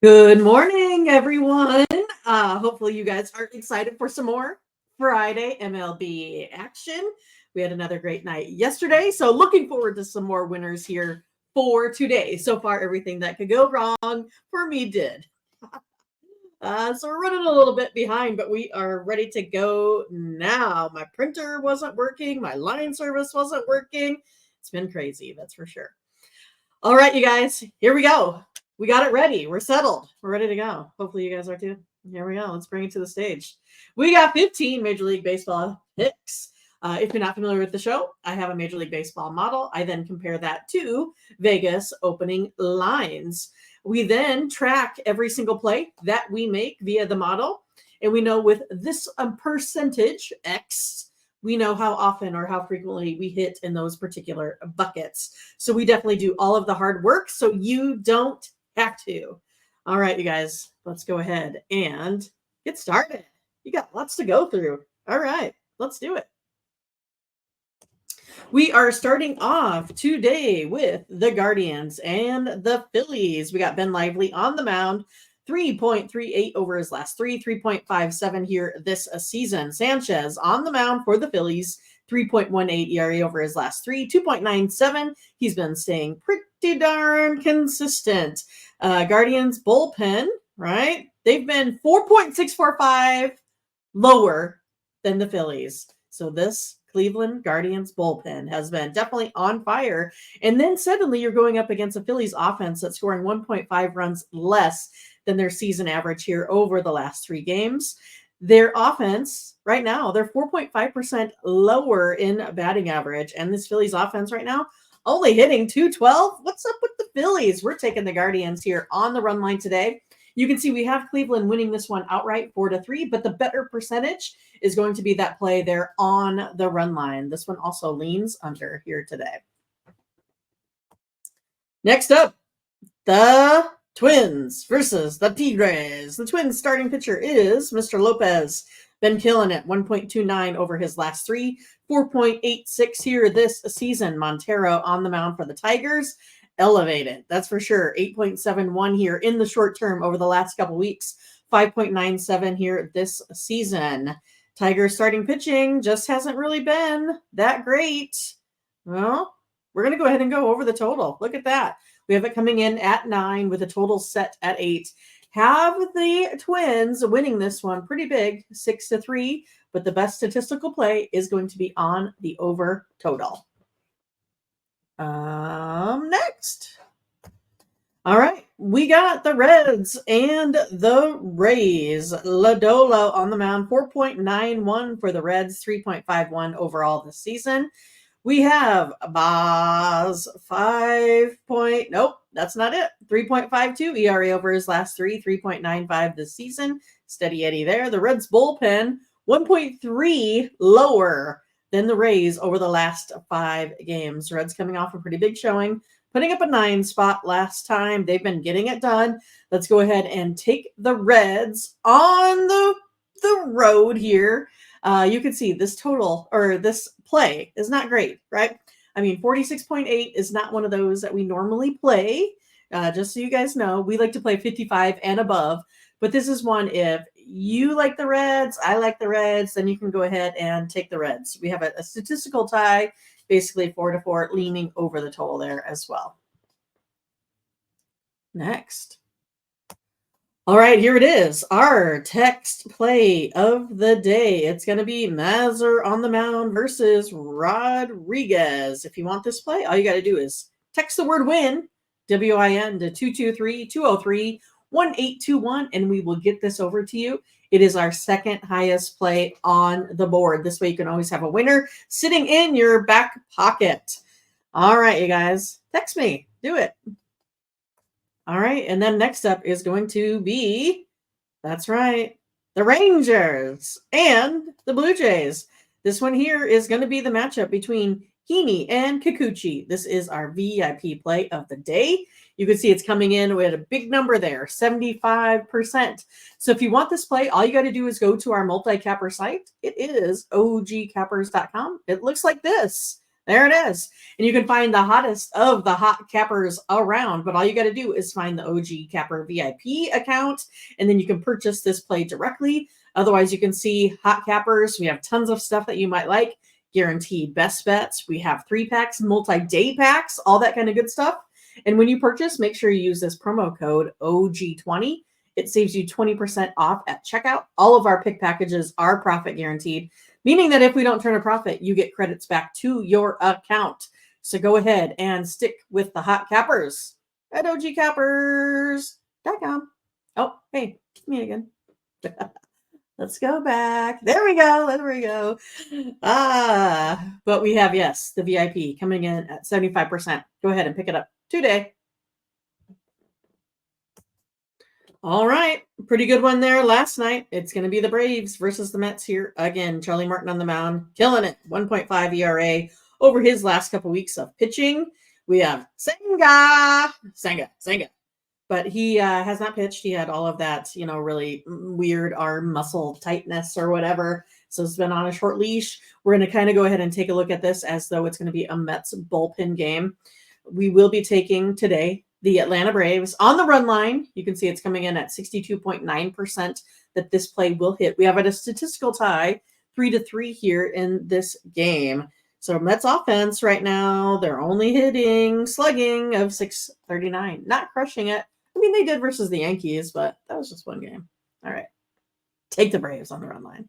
Good morning, everyone. Hopefully you guys are excited for some more Friday MLB action. We had another great night yesterday, so looking forward to some more winners here for today. So far, everything that could go wrong for me did. So we're running a little bit behind, but we are ready to go now. My printer wasn't working. My line service wasn't working. It's been crazy, that's for sure. All right, you guys, here we go. We got it ready. We're settled. We're ready to go. Hopefully you guys are too. Here we go. Let's bring it to the stage. We got 15 Major League Baseball picks. If you're not familiar with the show, I have a Major League Baseball model. I then compare that to Vegas opening lines. We then track every single play that we make via the model. And we know with this percentage, X, we know how often or how frequently we hit in those particular buckets. So we definitely do all of the hard work so you don't have to. All right, you guys, let's go ahead and get started. You got lots to go through. All right, let's do it. We are starting off today with the Guardians and the Phillies. We got Ben Lively on the mound. 3.38 over his last three, 3.57 here this season. Sanchez on the mound for the Phillies, 3.18 ERA over his last three, 2.97. He's been staying pretty darn consistent. Guardians bullpen, right? They've been 4.645 lower than the Phillies. So this Cleveland Guardians bullpen has been definitely on fire. And then suddenly you're going up against a Phillies offense that's scoring 1.5 runs less than their season average here over the last three games. Their offense right now, they're 4.5% lower in batting average. And this Phillies offense right now, only hitting 212. What's up with the Phillies? We're taking the Guardians here on the run line today. You can see we have Cleveland winning this one outright 4-3, but the better percentage is going to be that play there on the run line. This one also leans under here today. Next up, the Twins versus the Tigres. The Twins starting pitcher is Mr. Lopez. Been killing it. 1.29 over his last three. 4.86 here this season. Montero on the mound for the Tigers. Elevated, that's for sure. 8.71 here in the short term over the last couple weeks. 5.97 here this season. Tigers starting pitching just hasn't really been that great. Well, we're going to go ahead and go over the total. Look at that. We have it coming in at 9 with a total set at 8. Have the Twins winning this one pretty big, 6-3, but the best statistical play is going to be on the over total. Next. All right, we got the Reds and the Rays. Lodolo on the mound, 4.91 for the Reds, 3.51 overall this season. We have Boz, nope, that's not it. 3.52 ERA over his last three, 3.95 this season. Steady Eddie there. The Reds bullpen, 1.3 lower than the Rays over the last 5 games. Reds coming off a pretty big showing, putting up a 9 spot last time. They've been getting it done. Let's go ahead and take the Reds on the road here. You can see this total or this play is not great, right? I mean, 46.8 is not one of those that we normally play. Just so you guys know, we like to play 55 and above. But this is one, if you like the Reds, I like the Reds, then you can go ahead and take the Reds. We have a statistical tie, basically 4-4, leaning over the total there as well. Next. All right, here it is. Our text play of the day. It's going to be Mazur on the mound versus Rodriguez. If you want this play, all you got to do is text the word win, WIN, to 223-203-1821, and we will get this over to you. It is our second highest play on the board. This way you can always have a winner sitting in your back pocket. All right, you guys, text me. Do it. All right, and then next up is going to be, that's right, the Rangers and the Blue Jays. This one here is going to be the matchup between Heaney and Kikuchi. This is our VIP play of the day. You can see it's coming in with a big number there, 75%. So if you want this play, all you got to do is go to our multi-capper site. It is ogcappers.com. It looks like this. There it is. And you can find the hottest of the hot cappers around, but all you got to do is find the OG Capper VIP account, and then you can purchase this play directly. Otherwise, you can see hot cappers. We have tons of stuff that you might like, guaranteed best bets. We have 3-packs, multi-day packs, all that kind of good stuff. And when you purchase, make sure you use this promo code OG20. It saves you 20% off at checkout. All of our pick packages are profit guaranteed, meaning that if we don't turn a profit, you get credits back to your account. So go ahead and stick with the hot cappers at ogcappers.com. Oh, hey, it's me again. Let's go back. There we go. There we go. But we have, yes, the VIP coming in at 75%. Go ahead and pick it up today. All right. Pretty good one there last night. It's going to be the Braves versus the Mets here again. Charlie Martin on the mound, killing it. 1.5 ERA over his last couple weeks of pitching. We have Senga. But he has not pitched. He had all of that, really weird arm muscle tightness or whatever. So it's been on a short leash. We're going to kind of go ahead and take a look at this as though it's going to be a Mets bullpen game. We will be taking today the Atlanta Braves on the run line. You can see it's coming in at 62.9% that this play will hit. We have a statistical tie, 3-3 here in this game. So Mets offense right now, they're only hitting slugging of 639. Not crushing it. I mean, they did versus the Yankees, but that was just one game. All right. Take the Braves on the run line.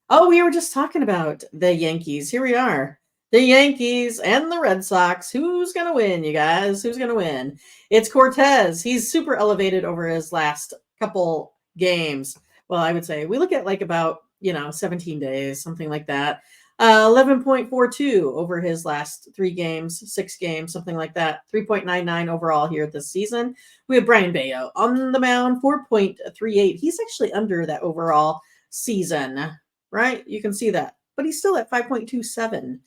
Oh, we were just talking about the Yankees. Here we are. The Yankees and the Red Sox. Who's going to win, you guys? Who's going to win? It's Cortez. He's super elevated over his last couple games. Well, I would say we look at about, 17 days, something like that. 11.42 over his last 3 games, 6 games, something like that. 3.99 overall here this season. We have Brian Bayo on the mound, 4.38. He's actually under that overall season, right? You can see that. But he's still at 5.27.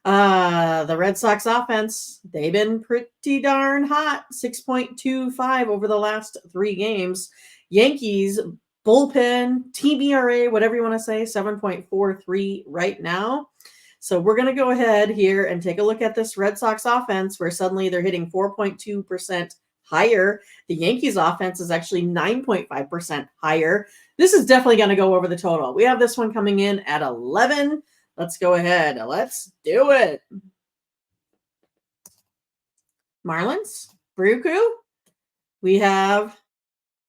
The Red Sox offense, they've been pretty darn hot, 6.25 over the last 3 games. Yankees bullpen, TBRA, whatever you want to say, 7.43 right now. So we're going to go ahead here and take a look at this Red Sox offense where suddenly they're hitting 4.2% higher. The Yankees offense is actually 9.5% higher. This is definitely going to go over the total. We have this one coming in at 11. Let's go ahead. Let's do it. Marlins, Brew. We have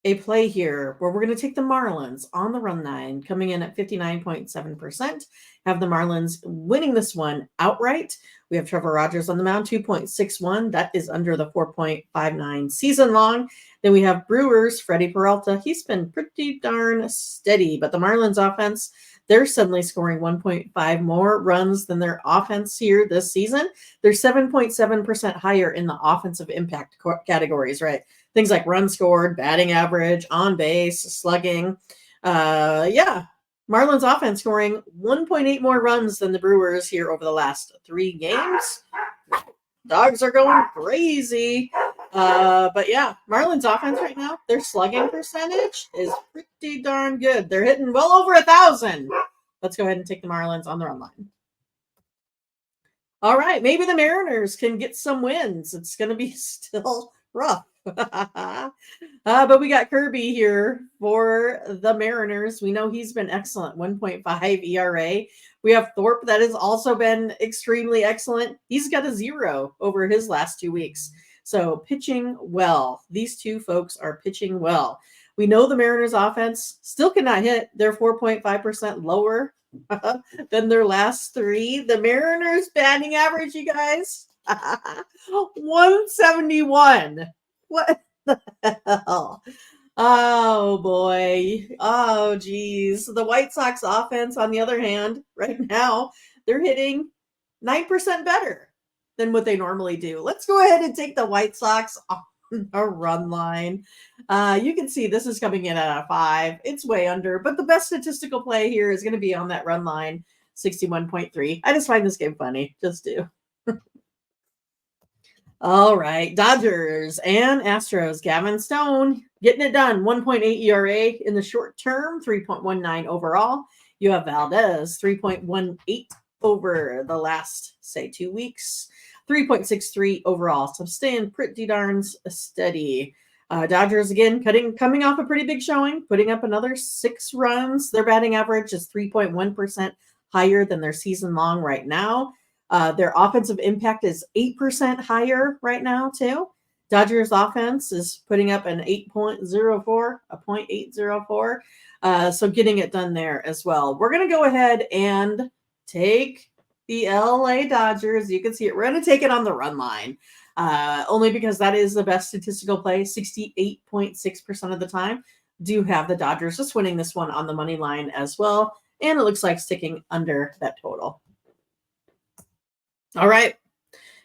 a play here where we're going to take the Marlins on the run line, coming in at 59.7%. Have the Marlins winning this one outright. We have Trevor Rogers on the mound, 2.61. That is under the 4.59 season long. Then we have Brewers, Freddie Peralta. He's been pretty darn steady, but the Marlins offense, they're suddenly scoring 1.5 more runs than their offense here this season. They're 7.7% higher in the offensive impact categories, right? Things like run scored, batting average, on base, slugging. Marlins offense scoring 1.8 more runs than the Brewers here over the last 3 games. Dogs are going crazy. Marlins offense right now, their slugging percentage is pretty darn good. They're hitting well over 1,000. Let's go ahead and take the Marlins on the run line. All right, maybe the Mariners can get some wins. It's going to be still rough. But we got Kirby here for the Mariners. We know he's been excellent, 1.5 ERA. We have Thorpe that has also been extremely excellent. He's got a 0 over his last 2 weeks. So pitching well. These 2 folks are pitching well. We know the Mariners offense still cannot hit. They're 4.5% lower than their last 3. The Mariners batting average, you guys, 171. What the hell? Oh, boy. Oh, geez. The White Sox offense, on the other hand, right now, they're hitting 9% better than what they normally do. Let's go ahead and take the White Sox on a run line. You can see this is coming in at a 5. It's way under, but the best statistical play here is going to be on that run line, 61.3. I just find this game funny. Just do. All right, Dodgers and Astros. Gavin Stone getting it done. 1.8 ERA in the short term, 3.19 overall. You have Valdez, 3.18 over the last, say, 2 weeks. 3.63 overall. So staying pretty darn steady. Dodgers, again, coming off a pretty big showing, putting up another 6 runs. Their batting average is 3.1% higher than their season long right now. Their offensive impact is 8% higher right now, too. Dodgers offense is putting up an 8.04, a 0.804. So getting it done there as well. We're going to go ahead and take the LA Dodgers. You can see it. We're going to take it on the run line. Only because that is the best statistical play. 68.6% of the time do have the Dodgers just winning this one on the money line as well. And it looks like sticking under that total. All right.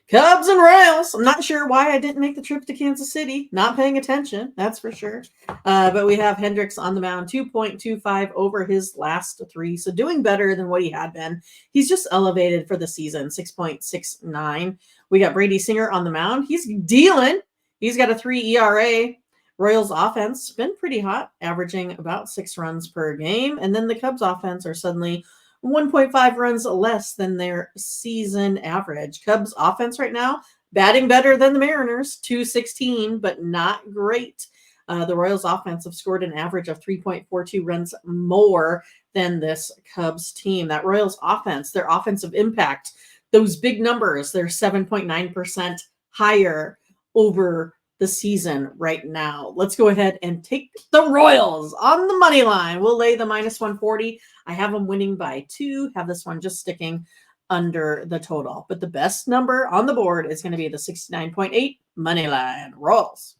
Cubs and Royals. I'm not sure why I didn't make the trip to Kansas City. Not paying attention, that's for sure. But we have Hendricks on the mound, 2.25 over his last 3. So doing better than what he had been. He's just elevated for the season, 6.69. We got Brady Singer on the mound. He's dealing. He's got a 3 ERA. Royals offense been pretty hot, averaging about 6 runs per game. And then the Cubs offense are suddenly 1.5 runs less than their season average. Cubs offense right now, batting better than the Mariners, 216, but not great. The Royals offense have scored an average of 3.42 runs more than this Cubs team. That Royals offense, their offensive impact, those big numbers, they're 7.9% higher over the season right now. Let's go ahead and take the Royals on the money line. We'll lay the -140. I have them winning by 2. Have this one just sticking under the total. But the best number on the board is going to be the 69.8 money line. Royals.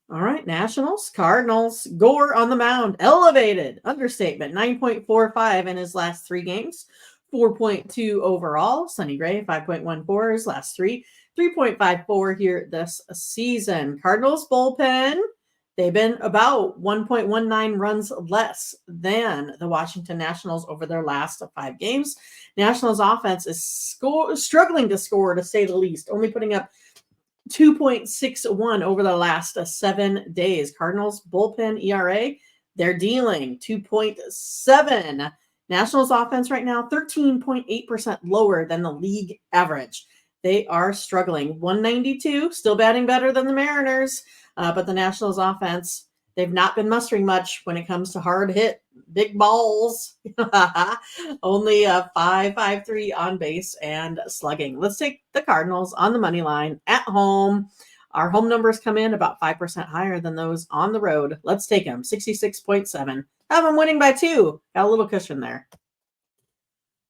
All right, Nationals, Cardinals, Gore on the mound, elevated, understatement, 9.45 in his last 3 games, 4.2 overall. Sonny Gray, 5.14 his last 3, 3.54 here this season. Cardinals bullpen, they've been about 1.19 runs less than the Washington Nationals over their last 5 games. Nationals offense is struggling to score, to say the least, only putting up 2.61 over the last 7 days. Cardinals bullpen ERA, they're dealing 2.7. Nationals offense right now, 13.8% lower than the league average. They are struggling. 192, still batting better than the Mariners, but the Nationals offense, they've not been mustering much when it comes to hard hit, big balls. Only a 5.53 on base and slugging. Let's take the Cardinals on the money line at home. Our home numbers come in about 5% higher than those on the road. Let's take them, 66.7. Have them winning by 2. Got a little cushion there.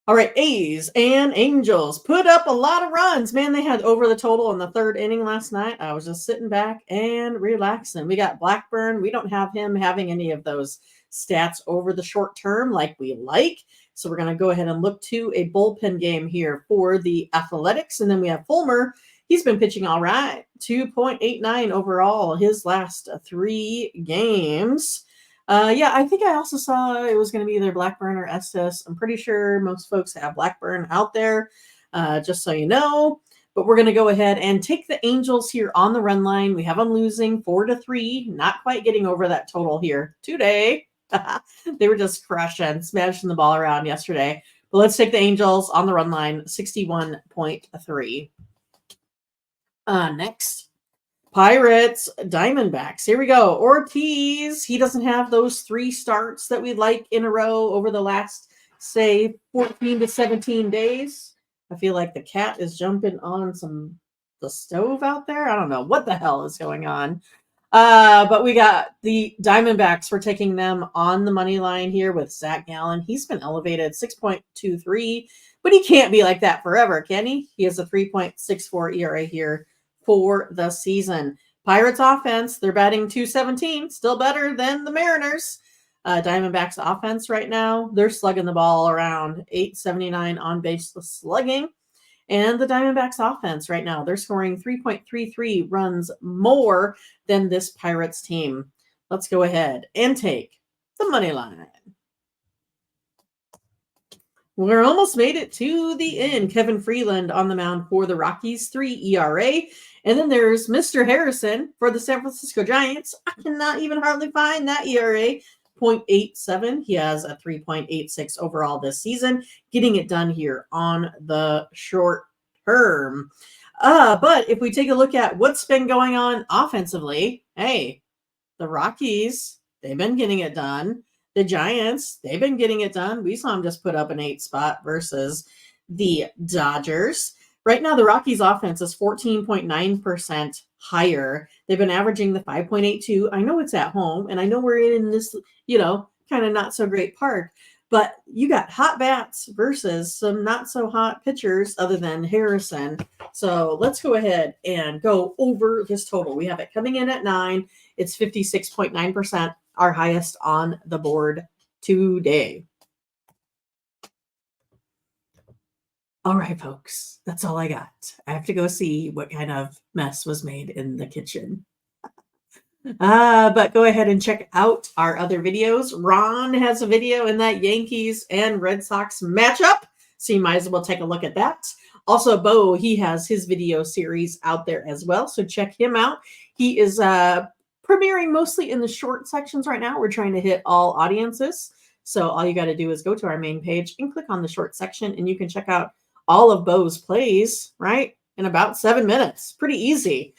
All right, A's and Angels put up a lot of runs. Man, they had over the total in the 3rd inning last night. I was just sitting back and relaxing. We got Blackburn. We don't have him having any of those stats over the short term like we like. So we're going to go ahead and look to a bullpen game here for the Athletics. And then we have Fulmer. He's been pitching all right. 2.89 overall his last 3 games. Yeah, I think I also saw it was going to be either Blackburn or Estes. I'm pretty sure most folks have Blackburn out there, just so you know. But we're going to go ahead and take the Angels here on the run line. We have them losing 4-3, not quite getting over that total here today. They were just crushing, smashing the ball around yesterday. But let's take the Angels on the run line, 61.3. Next. Pirates, Diamondbacks. Here we go. Ortiz, he doesn't have those 3 starts that we like in a row over the last, say, 14 to 17 days. I feel like the cat is jumping on the stove out there. I don't know what the hell is going on. But we got the Diamondbacks. We're taking them on the money line here with Zach Gallen. He's been elevated 6.23, but he can't be like that forever, can he? He has a 3.64 ERA here for the season. Pirates offense, they're batting 217, still better than the Mariners. Diamondbacks offense right now, they're slugging the ball around 879 on base slugging. And the Diamondbacks offense right now, they're scoring 3.33 runs more than this Pirates team. Let's go ahead and take the money line. We're almost made it to the end. Kevin Freeland on the mound for the Rockies, 3 ERA. And then there's Mr. Harrison for the San Francisco Giants. I cannot even hardly find that ERA. .87. He has a 3.86 overall this season, getting it done here on the short term. But if we take a look at what's been going on offensively, hey, the Rockies, they've been getting it done. The Giants, they've been getting it done. We saw them just put up an 8 spot versus the Dodgers. Right now, the Rockies offense is 14.9% higher. They've been averaging the 5.82. I know it's at home, and I know we're in this, kind of not so great park, but you got hot bats versus some not so hot pitchers other than Harrison. So let's go ahead and go over this total. We have it coming in at 9. It's 56.9%, our highest on the board today. All right, folks, that's all I got. I have to go see what kind of mess was made in the kitchen. But go ahead and check out our other videos. Ron has a video in that Yankees and Red Sox matchup, so you might as well take a look at that. Also, Bo, he has his video series out there as well, so check him out. He is premiering mostly in the short sections right now. We're trying to hit all audiences, so all you got to do is go to our main page and click on the short section, and you can check out all of Bo's plays, right, in about 7 minutes. Pretty easy.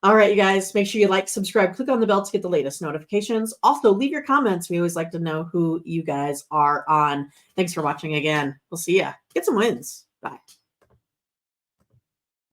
All right, you guys, make sure you like, subscribe, click on the bell to get the latest notifications. Also, leave your comments. We always like to know who you guys are on. Thanks for watching again. We'll see ya. Get some wins. Bye.